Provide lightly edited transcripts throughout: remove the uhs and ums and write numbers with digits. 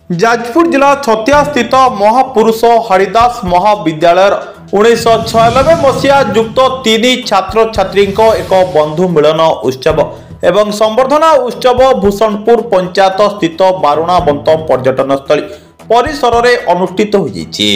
जाजपुर जिला छतिया स्थित महापुरुष हरिदास महाविद्यालय 1996 मसीहा युक्त 3 छात्र छात्री एक बंधु मिलन उत्सव एवं संवर्धना उत्सव भूषणपुर पंचायत स्थित बारुणाबंत पर्यटन स्थली परिसर में अनुष्ठित होइछि।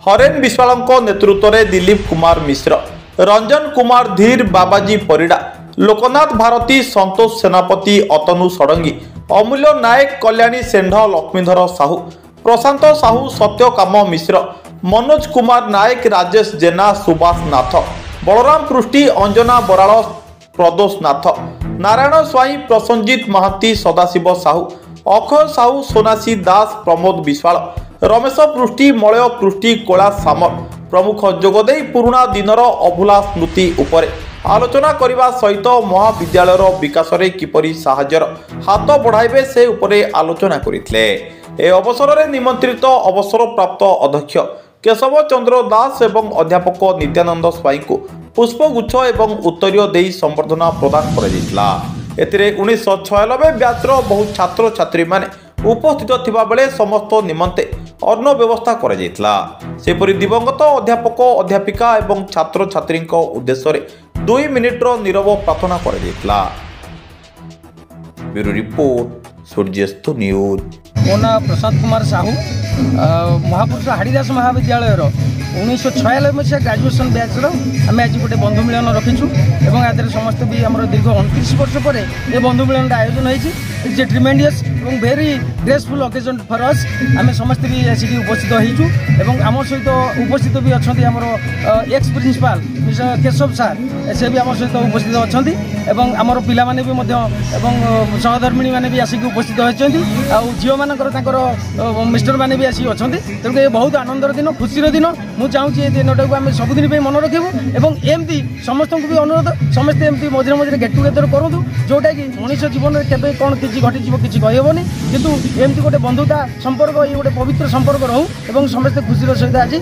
हरेन विश्वाल नेतृत्व में दिलीप कुमार मिश्र, रंजन कुमार धीर, बाबाजी परिडा, लोकनाथ भारती, संतोष सेनापति, अतनु षडंगी, अमूल्य नायक, कल्याणी सेंढ, लक्ष्मीधर साहू, प्रशांत साहू, सत्यकाम मिश्र, मनोज कुमार नायक, राजेश जेना, सुभाष नाथ, बलराम पृष्टि, अंजना बराड़, प्रदोष नाथ, नारायण स्वाई, प्रसंजित महाती, सदाशिव साहू, अक्षय साहू, सोनासी दास, प्रमोद विश्वाल, रमेश पृष्टि, मलय पृष्टि, कैलाश सामल प्रमुख जोगदे पुराणा दिनर अभूला स्मृति उपरे आलोचना करने सहित महाविद्यालयर विकास में किपरि साहाय्यर हाथ बढ़ाइबे से उपरे आलोचना करथिले। ए अवसर में निमंत्रित अवसर प्राप्त अध्यक्ष केशव चंद्र दास एवं अध्यापक नित्यानंद स्वाई को पुष्पगुच्छ एवं उत्तरीय देई संबर्धना प्रदान कर 1996 ब्याचर बहु छात्र छात्री माने उपस्थित थिबा बेले समस्त निमंते अन्न व्यवस्था करा जायतला। सेपरि दिवंगत अध्यापक अध्यापिका एवं छात्र छात्री उद्देश्य रे 2 मिनिटर नीरव प्रार्थना करा जायतला। Bureau report Suryast news. मो ना प्रशांत कुमार साहू, महापुरुष हरिदास महाविद्यालय 1996 मसीहा ग्राजुएसन बैचर आम आज गोटे बंधु मिलन रखीचु और आदि समस्त भी आम दीर्घ 29 वर्ष पर यह बंधु मिलन आयोजन होती। इट्स ए ट्रिमेंडियस और very graceful occasion for us. आम समस्त भी आसिक उपस्थित होइचु आम सहित उपस्थित भी अच्छा आमर एक्स प्रिंसिपाल मिस्टर केशव सार से भी आम सहित उपस्थित अच्छा आमर पिला माने भी सहधर्मिणी मैंने भी आसिक उपस्थित होती झील मानकर मिस्टर मैंने भी आसिक अच्छा। तेणुक ये बहुत आनंदर दिन, खुशी दिन। मुझे चाहूँगी दिन टाक आम सबुदिन मन रखू और एमती समस्त को भी अनुरोध समस्ते एमती मझे मझे गेट टुगेदर करूँ जोटा कि मनुष्य जीवन में केवे कौन किसी घटी किसी कहबनी किंतु एमती गोटे बंधुता संपर्क ये गोटे पवित्र संपर्क रहू और समस्ते खुशी सहित आज